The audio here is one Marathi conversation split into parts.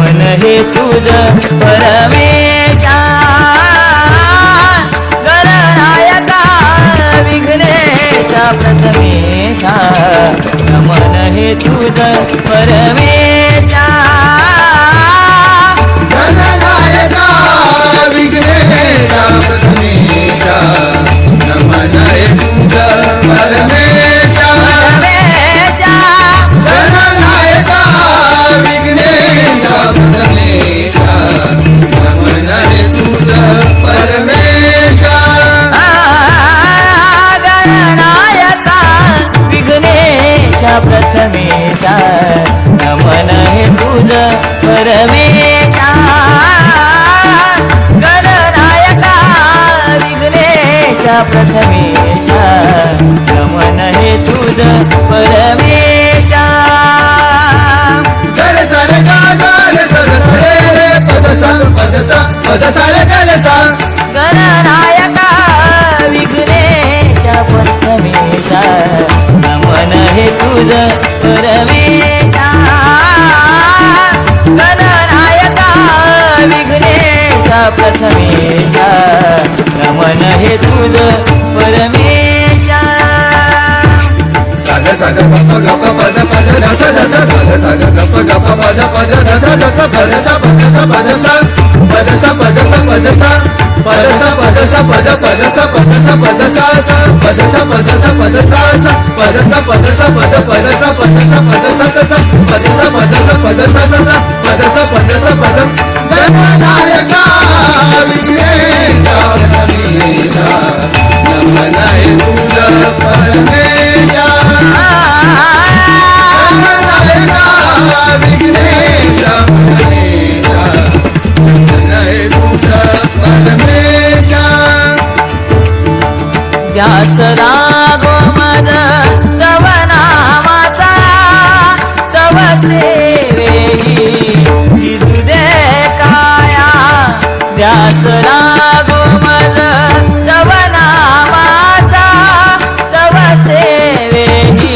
नमन हे तुझ परमेशा गणनायका विघ्नेशा प्रथमेशा नमन हे तुझ परमेशा गणनायका विघ्नेशा प्रथमेशा नमन हे तुझ परमेशा गणनायका विघ्नेशा प्रथमेशा नमन हे तुझ परमेशा गणनायका विघ्नेशा प्रथमेशा नमन हे तुझ परमेशा गणनायका विघ्नेशा प्रथमेशा नमन हे तुझ परमेशा गल सर गा गल सर रे रे पद सा रे गल सा गणनायका विघ्नेशा प्रथमेशा नमन हे तुझ परमेशा गणनायका विघ्नेशा प्रथमेशा नमन हे तुझ परमेशा साग साग गप गप पद पद रस रस साग साग गप गप पद पद रस रस पद सा पद सा पद सा पद सा पद सा पद सा पद सा पद सा पद पद सा पद सा पद सा सा पद सा पद सा पद सा सा पद सा पद सा पद पद सा पद सा पद सा सा पद सा पद सा पद सा सा पद सा पद सा पद गणनायका विघ्नेशा प्रथमेशा नमन हे तुझ परमेशा गणनायका विघ्नेशा प्रथमेशा नमन हे तुझ परमेशा व्यास रागो मद तव नामाचा तव सेवेही जिजू दे काया व्यास रागो मद तव नामाचा तव सेवेही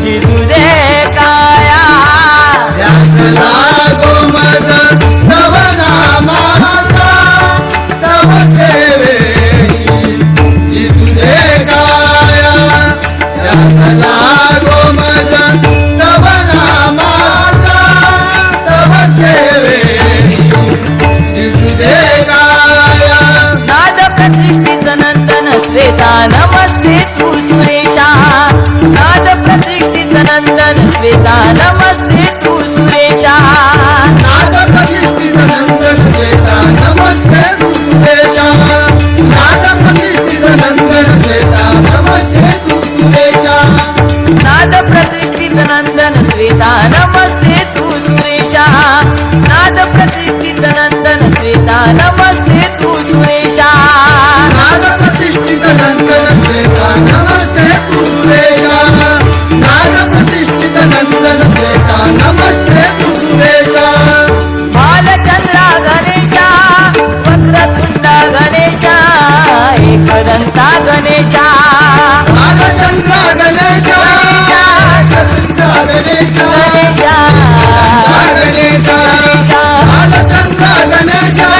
जिजू दे काया व्यास लागो मज तव नामाचा तव सेवेही जिजू दे काया व्यास लागो मज तव नामाचा तव सेवेही जिजू दे काया नाद प्रतिष्ठित नंदन श्वेता नमस्ते तू सुरेशा नाद प्रतिष्ठित नंदन श्वेता नमस्ते तू सुरेशा नाद प्रतिष्ठित नंदन श्वेता नमस्ते तू सुरेशा नाद प्रतिष्ठित नंदन श्वेता नमस्ते तू सुरेशा नाद प्रतिष्ठित नंदन श्वेता नमस्ते तू सुरेशा नाद प्रतिष्ठित नंदन श्वेता नमस्ते तू सुरेशा नाद प्रतिष्ठित नंदन श्वेता नमस्ते तू सुरेशा नाद प्रतिष्ठित नंदन श्वेता नमस्ते तू सुरेशा बालचंद्रा गणेशा वक्रतुंडा गणेशा एकदंता गणेशा बालचंद्र गणेशा चतुर्धा गणेशा गणेशा गणेशा बालचंद्र गणेशा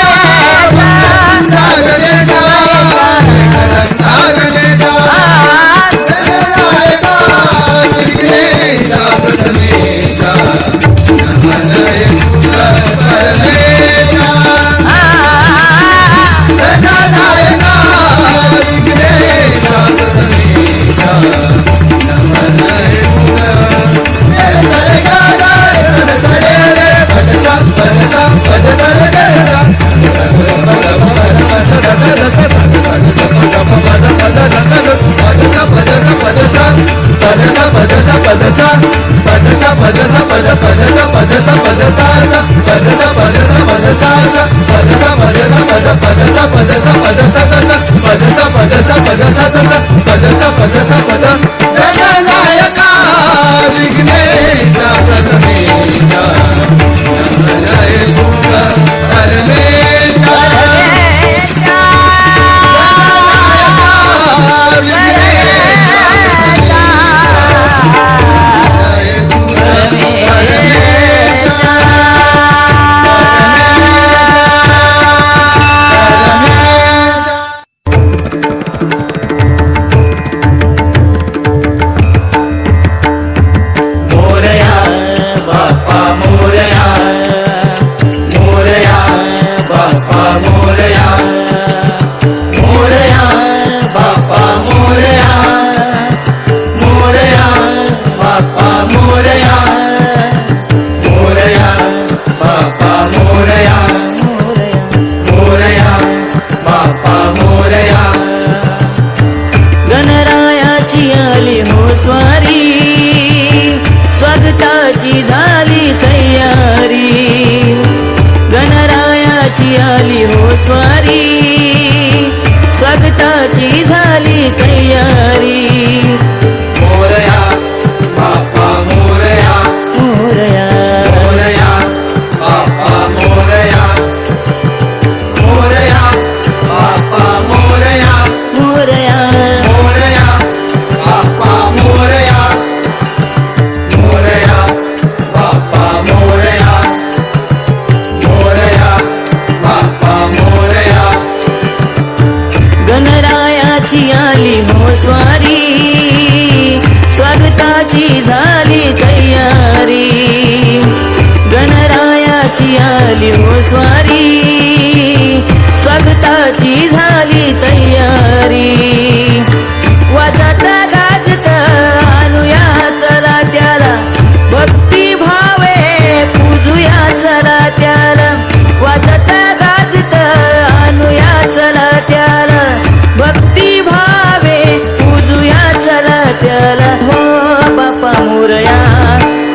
स्वारी स्वागताची झाली तयारी मोरया बाप्पा मोरया मोरया मोरया बाप्पा मोरया मोरया बाप्पा मोरया मोरया मोरया बाप्पा मोरया मोरया बाप्पा मोरया मोरया बाप्पा मोरया गणरायाची आली हो स्वारी स्वागताची झाली तयारी गणरायाची आली हो स्वारी स्वागताची झाली तयारी वाजत गाजत आणूया चला त्याला भक्ती भावे पूजूया चला त्याला वाजत गाजत आणूया चला त्याला भक्ती भावे पूजूया चला त्याला हो बाप्पा मोरया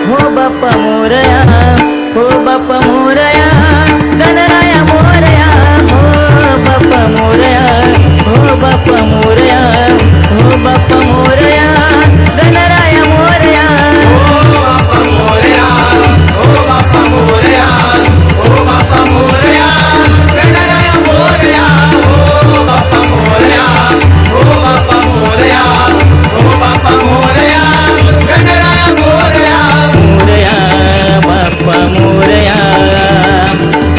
हो बाप्पा मोरया हो बाप्पा मोरया गणराया मोरया हो बाप्पा मोरया हो बाप्पा मोरया हो बाप्पा मोरया गणराया मोरया ओ बाप्पा मोरया ओ बाप्पा मोरया ओ बाप्पा मोरया गणराया मोरया ओ बाप्पा मोरया ओ बाप्पा मोरया ओ बाप्पा मोरया गणराया मोरया मोरया बाप्पा मोरया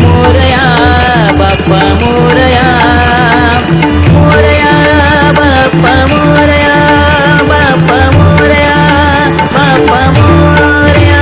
मोरया बाप्पा मोरया मोरया बाप्पा मोरया बाप्पा मोरया बाप्पा मोरया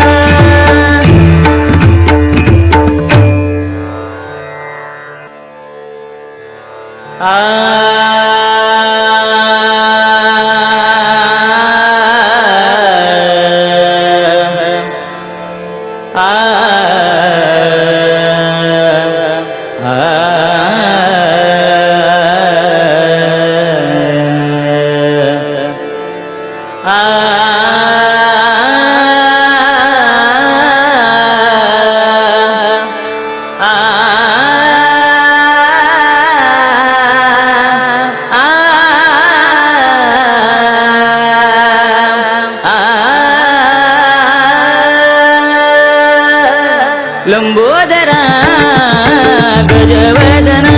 लंबोदरा गजवदना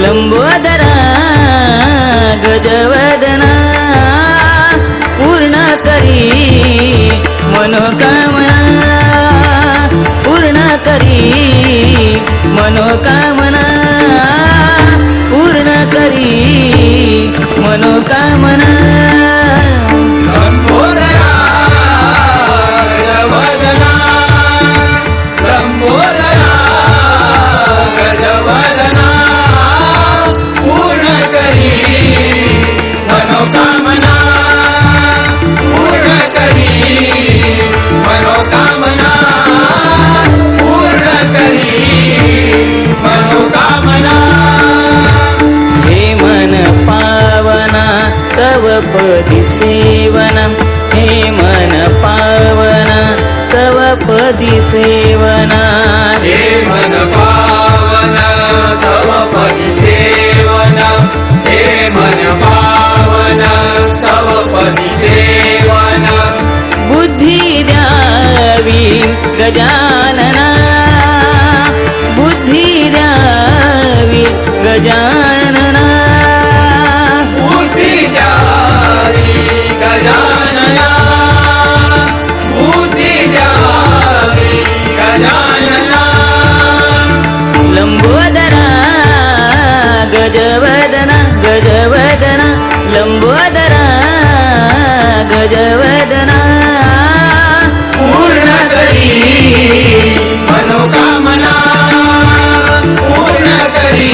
लंबोदरा गजवदना पूर्ण करी मनोकामना पूर्ण करी मनोकामना पूर्ण करी मनोकामना लंबोदरा गजवदना लंबोदरा गजवदना पूर्ण करी मनोकामना पूर्ण करी मनोकामना पूर्ण करी मनोकामना हे मन पावना तव पदी सेवना हे मन पावना तव पदी सेवना हे मन पावन तव पदी सेवना हे मन पावन तव पदी सेवना बुद्धी द्यावी गजानना बुद्धी द्यावी गजानना बुद्धी द्यावी गजानना बुद्धी द्यावी गजानना लंबोदरा गजवदना गजवदना लंबोदरा गजवदना पूर्ण करी मनोकामना पूर्ण करी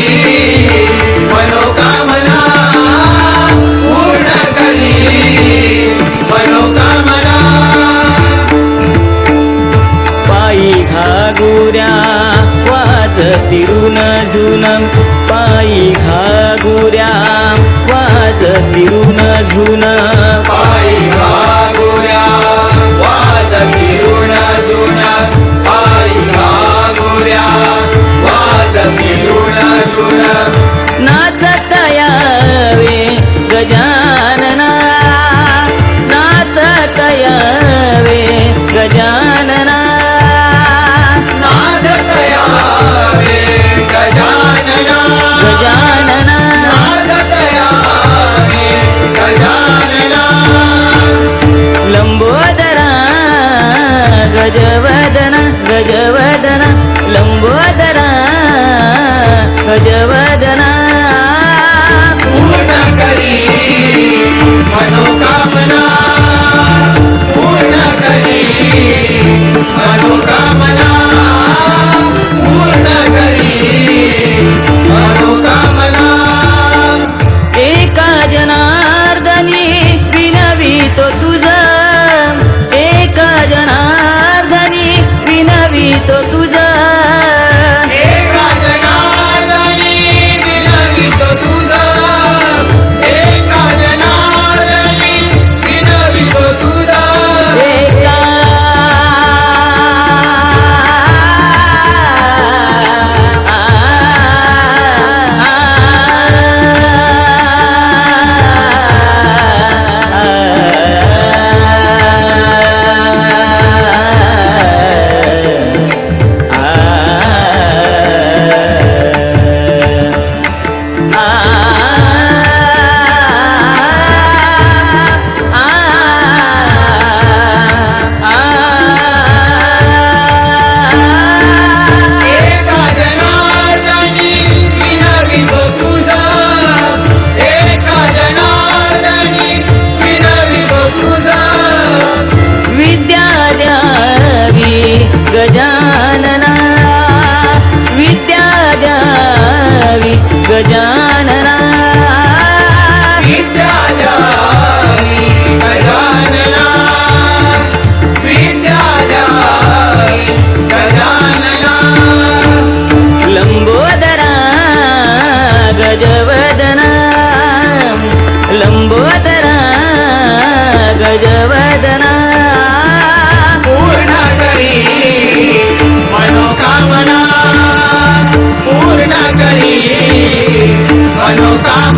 मनोकामना पूर्ण करी मनोकामना पायी घागुऱ्या वाजतिरुन झुन पायी घागुऱ्या वाजतिरुन झुन पायी घागुऱ्या वाजतिरुन झुन पायी घागुऱ्या वाजतिरुन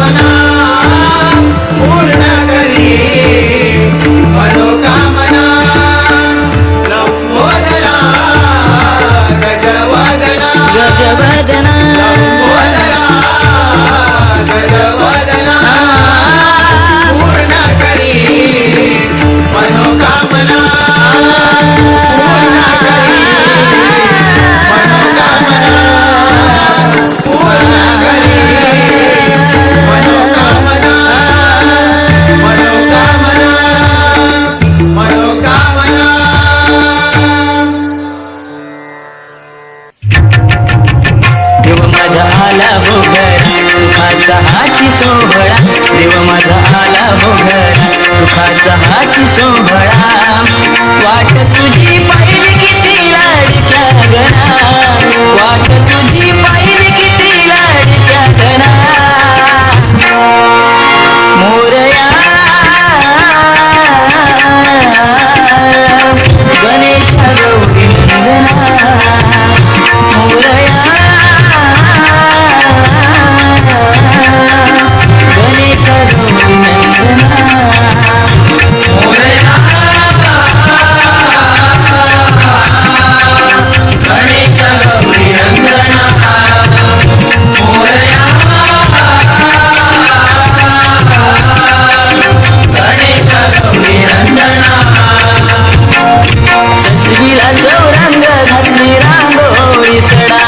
मनोकामना पूर्ण करी मनोकामना लंबोदरा गजवदना गजवदना लंबोदरा गजवदना पूर्ण करी मनोकामना पूर्ण करी मनोकामना पूर्ण करी मनोकामना मनोकामना मनोकामना देव माझा आला हो घरा सुखाचा हाती सोहळा देव माझा आला हो घरा सुखाचा हाती सोहळा वाट तुझी पाहिली किती लाडक्या गणा वाट तुझी पाहिली किती लाडक्या गणा मोरया गणेश गौरी नंदना मोरया गणेश गौरी नंदना मोरया गणेश गौरी नंदना मोरया गणेश गौरी नंदना सजविला चौरंग घातली रांगोळी सडा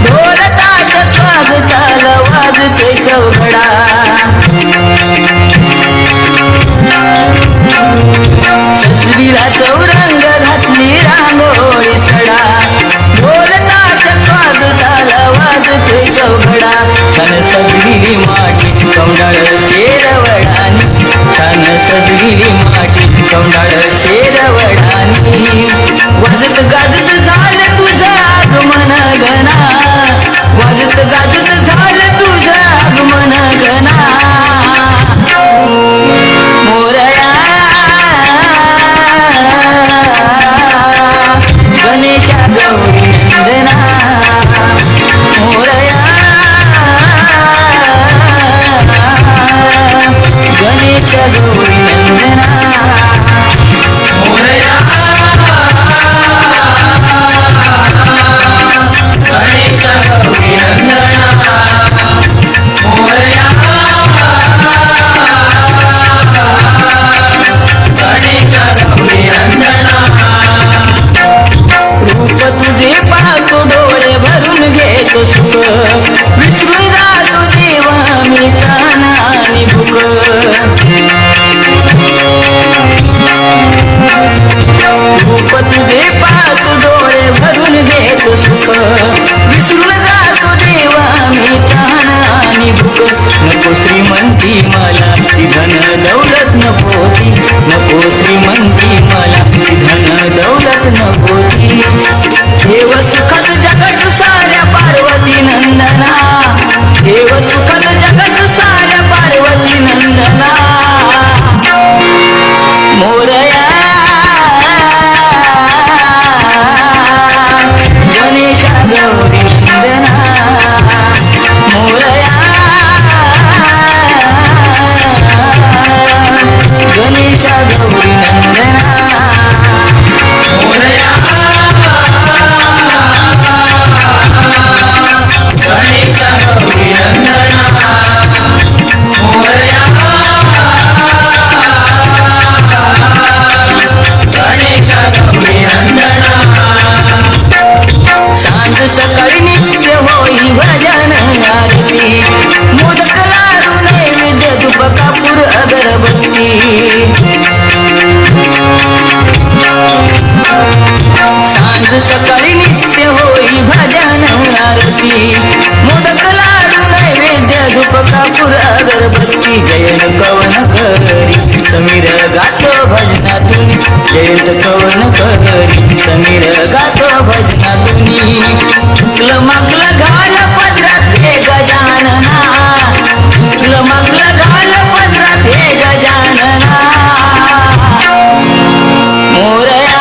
ढोल ताश स्वागताला वाजते चौघडा सजविला चौरंग घातली रांगोळी सडा ढोल ताश स्वागताला वाजते चौघडा छान सजविली माटी कौंडाळ शेरवडानी छान सजविली माटी कौंडाळ शेरवडानी वाजत गाजत झालं तुझं आगमन गणा वाजत गाजत झालं तुझं आगमन गणा मोरया गणेश गौरी नंदना मोरया गणेश गौरी नंदना मोरया गणेश गौरी नंदना मोरया गणेश गौरी नंदना रूप तुझे पाहतो डोळे भरून घेतो सुख विसरून जातो देवा मी प्राणानी भूक रूप तुझे पाहतो डोळे भरून घेतो सुख विसरून जातो देवा मी प्राणानी भूक नको श्रीमंती मला ती धन दौलत नको ती नको श्रीमंती मला ती धन दौलत नको ती देव सुखात जगत साऱ्या पार्वती नंदना देव सुखात जगत साऱ्या पार्वती नंदना मोरया गणेश गौरी नंदना मोरया गणेश गौरी नंदना मोरया गणेश गौरी नंदना मोरया गणेश गौरी नंदना सांज सकाळी नित्य होई भजन आरती मोदक लाडू नैवेद्य धूप कापूर अगरबत्ती सांज सकाळी नित्य होई भजन आरती मोदक लाडू नैवेद्य धूप कापूर अगरबत्ती जयन कवन करी समीर गातो भजनातून जयंत कवन करी समीर गातो भजनातून शुक्ल मागल घाल पदरात हे गजानना शुक्ल मागल घाल पदरात हे गजानना मोरया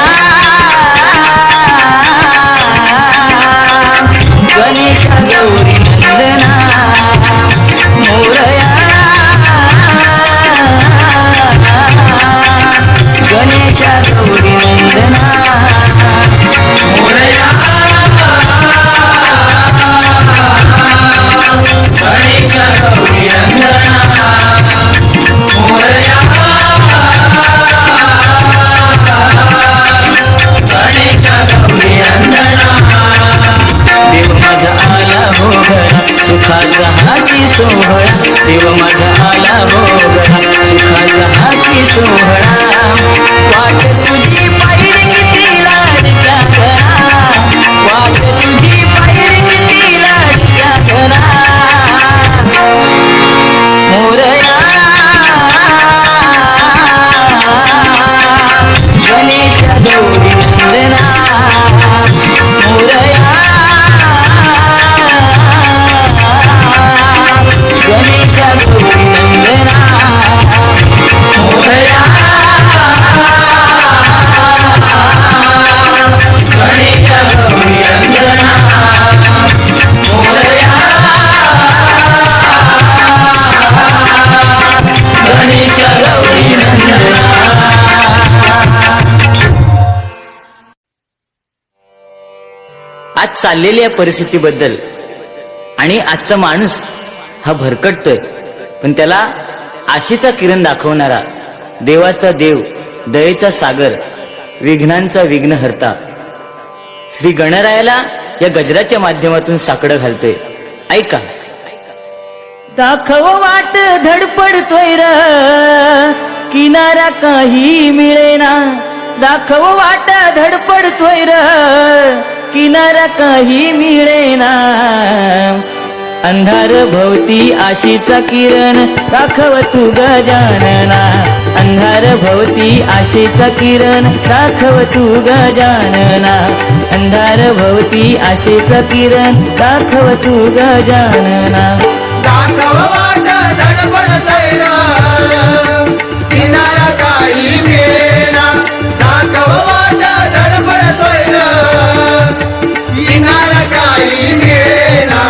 देव माझा आला हो गळा सुखाचा हाती सोहळा वाट तुझी पायरी किती लाडक्या घरा वाट तुझी पायरी किती लाडक्या घरा मोरया गणेश गौरी नंदना मोरया गणेश गौरी नंदना मोरया गणेश गौरी नंदना मोरया गणेश गौरी नंदना. आज चाललेल्या परिस्थितीबद्दल आणि आजचा माणूस हा भरकटतोय, पण त्याला आशेचा किरण दाखवणारा देवाचा देव, दयेचा सागर, विघ्नांचा विघ्नहर्ता श्री गणरायाला या गजराच्या माध्यमातून साकडं घालतोय. ऐका. दाखव वाट धडपडतोय र किनारा काही मिळेना दाखव वाट धडपडतोय र किनारा काही मिळेना अंधार भोवती आशेचा किरण दाखव तू गजानना अंधार भोवती आशेचा किरण दाखव तू गजानना अंधार भोवती आशेचा किरण दाखव तू गजानना दाखव वाट धडपडतोय र किनारा काही मिळेना दाखव वाट धडपडतोय र किनारा काही मिळेना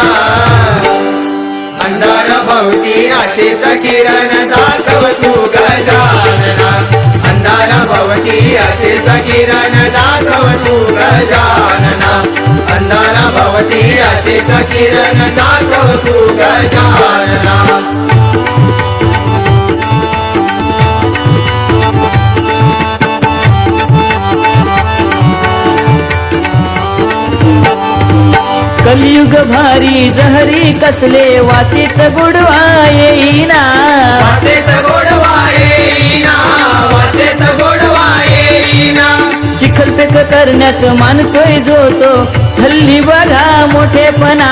अंधार भवती आशेचा किरण दाखव तू गजानना अंधार भवती आशेचा किरण दाखव तू गजानना अंधार भवती आशेचा किरण दाखव तू गजानना. कलियुग भारी जहरी कसले वाचेत गोडवा येईना वाचेत गोडवा येईना वाचेत गोडवा येईना चिखलपेक करण्यात मानतोय जो तो हल्ली बघा मोठेपणा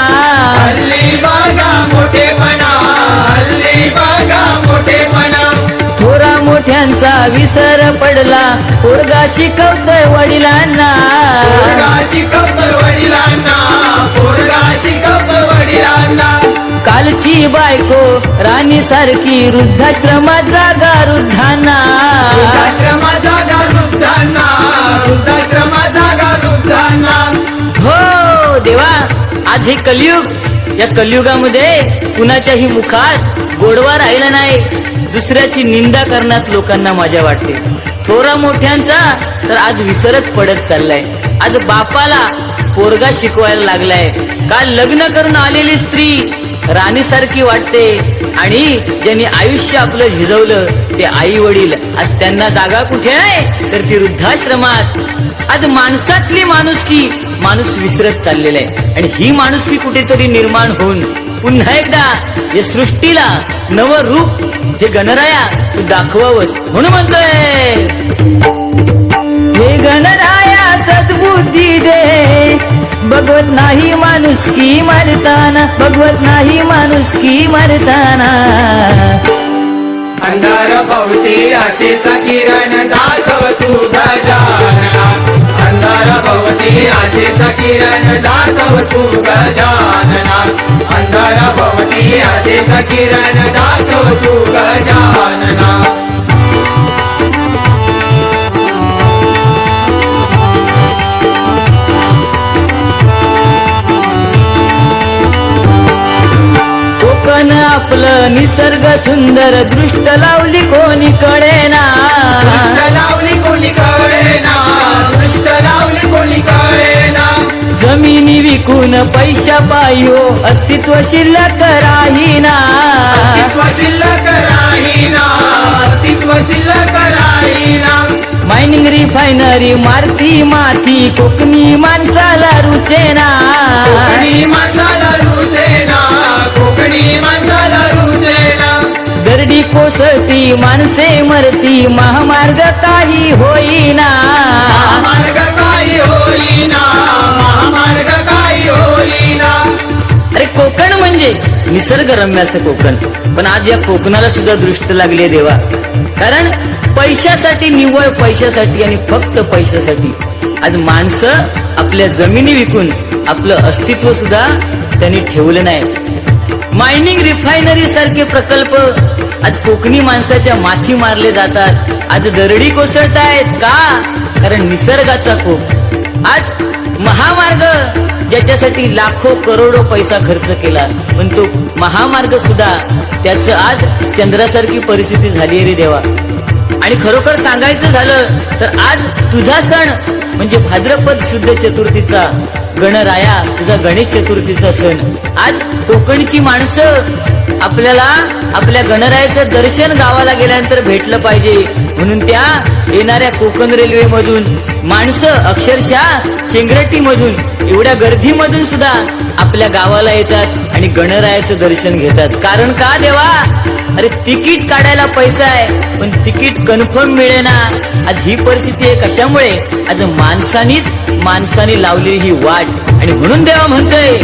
हल्ली बघा मोठेपणा हल्ली बघा मोठेपणा थोरा मोठ्यांचा विसर पडला पोरगा शिकवतोय वडिलांना पोरगा शिकवतोय वडिलांना पोरगा शिकवतोय वडिलांना कालची बायको राणी सारखी वृद्धाश्रमात जागा वृद्धांना वृद्धाश्रमात जागा वृद्धांना वृद्धाश्रमात जागा वृद्धांना. हो देवा, आज हे कलियुग, या कलियुगामध्ये कुणाच्याही मुखात गोडवा राहिला नाही. दुसऱ्याची निंदा करण्यात लोकांना मजा वाटते. थोरा मोठ्यांचा तर आज विसरत पडत चाललाय. आज बापाला पोरगा शिकवायला लागलाय. काल लग्न करून आलेली स्त्री राणीसारखी वाटते आणि ज्यांनी आयुष्य आपलं झिजवलं ते आई वडील आज त्यांना जागा कुठे आहे तर ती वृद्धाश्रमात. आज माणसातली माणुसकी माणूस विसरत चाललेला आहे आणि ही माणुसकी कुठेतरी निर्माण होऊन पुन्हा एकदा या सृष्टीला नवं रूप हे गणराया तू दाखवावस म्हणून म्हणतोय. हे गणराया सद्बुद्धी दे बघवत नाही माणुसकी मरताना बघवत नाही माणुसकी मरताना. अंधार भवती आशेचा किरण दाखव तू गजानना अंधार भवती आशेचा किरण दाखव तू गजानना अंधार भवती आशेचा किरण दाखव तू गजानना. कोकण आपलं निसर्ग सुंदर दृष्ट लावली कोणी कळेना दृष्ट लावली कोणी कळेना दृष्ट लावली कोणी कळेना. जमिनी विकून पैशा पायो अस्तित्व शिल्लक राहीना अस्तित्व शिल्लक राहीना अस्तित्व शिल्लक राहीना. मायनिंग रिफायनरी मारती माती कोकणी माणसाला रुचेना कोकणी माणसाला रुचेना कोकणी माणसाला रुचेना. जगती माणसे मरती महामार्ग काही होईना. महामार्ग काही होईना, महामार्ग काही होईना. अरे कोकण म्हणजे निसर्गरम्य असं कोकण, पण आज या कोकणाला सुद्धा दृष्ट लागली आहे देवा. कारण पैशासाठी, निव्वळ पैशासाठी आणि फक्त पैशासाठी आज माणसं आपल्या जमिनी विकून आपलं अस्तित्व सुद्धा त्यांनी ठेवलं नाही. मायनिंग रिफायनरी सारखे प्रकल्प आज कोकणी माणसाच्या माथी मारले जातात. आज दरडी कोसळतायत का? कारण निसर्गाचा कोप. आज महामार्ग ज्याच्यासाठी लाखो करोडो पैसा खर्च केला, पण तो महामार्ग सुद्धा त्याचं आज चंद्रासारखी परिस्थिती झाली रे देवा. आणि खरोखर सांगायचं झालं तर आज तुझा सण म्हणजे भाद्रपद शुद्ध चतुर्थीचा गणराया, तुझा गणेश चतुर्थीचा सण. आज कोकणची माणसं आपल्याला आपल्या गणरायाचं दर्शन गावाला गेल्यानंतर भेटलं पाहिजे, म्हणून त्या येणाऱ्या कोकण रेल्वे मधून माणसं अक्षरशः चेंगरटी मधून एवढ्या गर्दीमधून सुद्धा आपल्या गावाला येतात आणि गणरायाचं दर्शन घेतात. कारण का देवा? अरे तिकीट काढायला पैसा आहे, पण तिकीट कन्फर्म मिळेना. आज ही परिस्थिती आहे कशामुळे? आज माणसानी लावलेली ही वाट. आणि म्हणून देवा म्हणतोय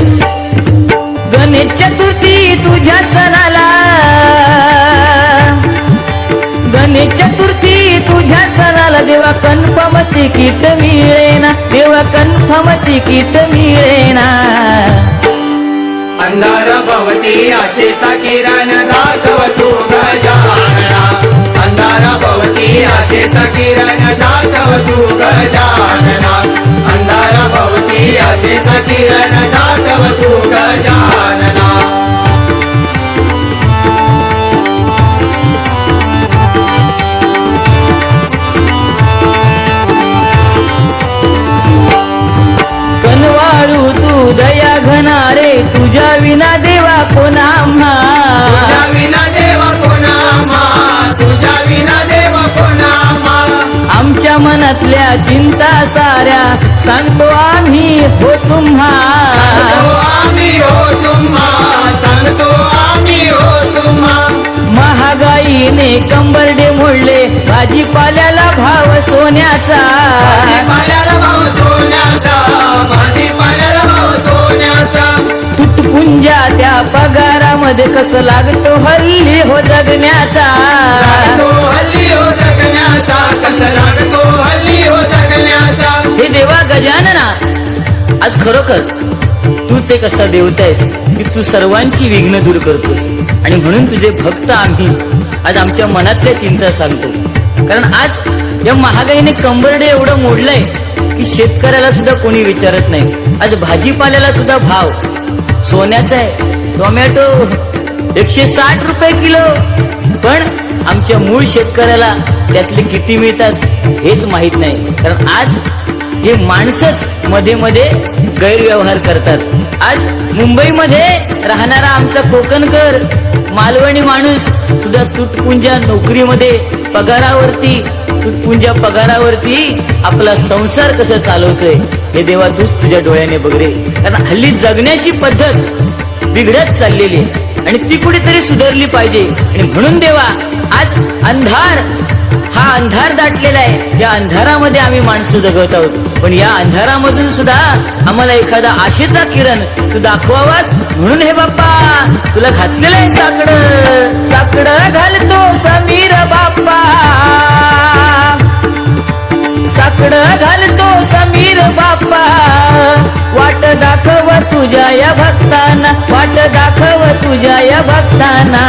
गणेश चतुर्थी तुझ्या सणाला, गणेश चतुर्थी तुझ्या सणाला देवा कन्फर्म तिकीट मिळेना, देवा कन्फर्म तिकीट मिळेना. अंधार भवती आशेचा किरण दाखव तू गजानना. अंधार भवती आशेचा किरण दाखव तू गजानना. अंधार भवती आशेचा किरण दाखव तू गजानना. कनवाळू तू दया घनारे, तुझ्या विना देवा कोणा आम्हा. तुझ्या विना देवा कोणा आम्हा, तुझ्या विना देवा कोणा आम्हा. आमच्या मनातल्या चिंता साऱ्या सांगतो आम्ही हो तुम्हा. सांगतो आम्ही हो तुम्हा, सांगतो आम्ही हो तुम्हा. महागाईने कंबरडे मोडले, भाजीपाल्याला भाव सोन्याचा. भाजीपाल्याला भाव सोन्याचा, भाजीपाल्याला भाव सोन्याचा. तुटपुंजा त्या पगारामध्ये कसं लागतो हल्ली हो जगण्याचा. लागतो हल्ली हो जगण्याचा, कसं लागतो हल्ली हो जगण्याचा. हे देवा गजानना, आज खरोखर तूच एक असा देवता आहेस की तू सर्वांची विघ्न दूर करतोस. आणि म्हणून तुझे भक्त आम्ही आज आमच्या मनातल्या चिंता सांगतो. कारण आज या महागाईने कंबरडे एवढं मोडलंय की शेतकऱ्याला सुद्धा कोणी विचारत नाही. आज भाजीपाल्याला सुद्धा भाव सोन्याचा आहे. टोमॅटो 160 रुपये किलो, पण आमच्या मूळ शेतकऱ्याला त्यातले किती मिळतात हेच माहित नाही. कारण आज हे माणसंच मध्ये मध्ये गैरव्यवहार करतात. आज मुंबईमध्ये राहणारा आमचा कोकणकर मालवणी माणूस सुद्धा तुटपुंजा नोकरीमध्ये पगारावरती, तुटपुंजा पगारावरती आपला संसार कसं चालवतोय हे देवा तूच तुझ्या डोळ्याने बघ रे. कारण हल्ली जगण्याची पद्धत बिघडत चाललेली आहे आणि ती कुठेतरी सुधारली पाहिजे. आणि म्हणून देवा आज हा अंधार दाटलेला आहे. या अंधारामध्ये आम्ही माणसं जगत आहोत, पण या अंधारामधून सुद्धा आम्हाला एखादा आशेचा किरण तू दाखवावास, म्हणून हे बाप्पा तुला घातलेलं आहे साकडं. साकडं घालतो समीर बाप्पा, साकडं घालतो समीर बाप्पा. वाट दाखव तुझ्या या भक्तांना, वाट दाखव तुझ्या या भक्तांना.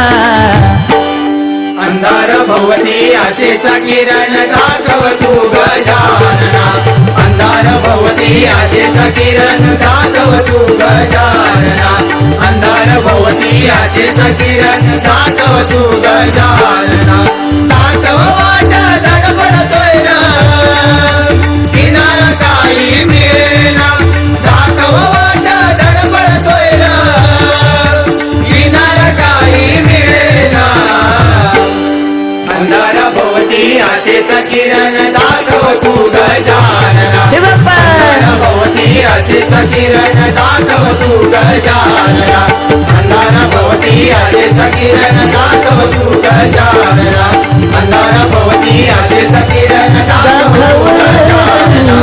अंधार भवती आशेचा किरण दाखव तू गजानना. अंधार भवती आशेचा किरण दाखव तू गजानना. अंधार भवती आशेचा किरण दाखव तू गजानना. दाखव वाट धडपडतोय र, किनार काही मिळेना. दाखव वाट धडपडतोय र, किनार काही मिळेना. अंधार भवती आशेचा किरण दाखव तू गजानना. अंधार भवती आशेचा किरण दाखव दाखव तू गजानना अंधारा भवती आशेचा किरण दाखव तू गजानना अंधारा भवती आशेचा किरण दाखव तू गजानना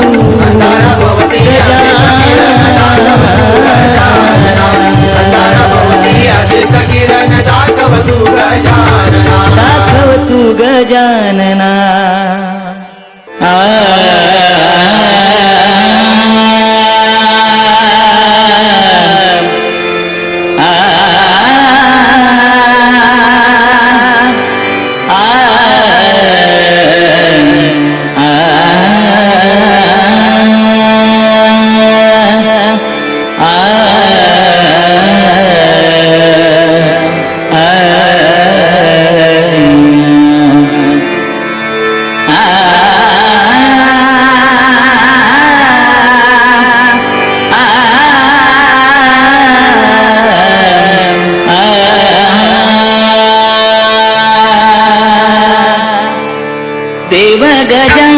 अंधारा भवती आशेचा किरण दाखव तू गजानना अंधारा भवती आशेचा किरण दाखव तू गजानना दाखव तू गजानना देव गजानन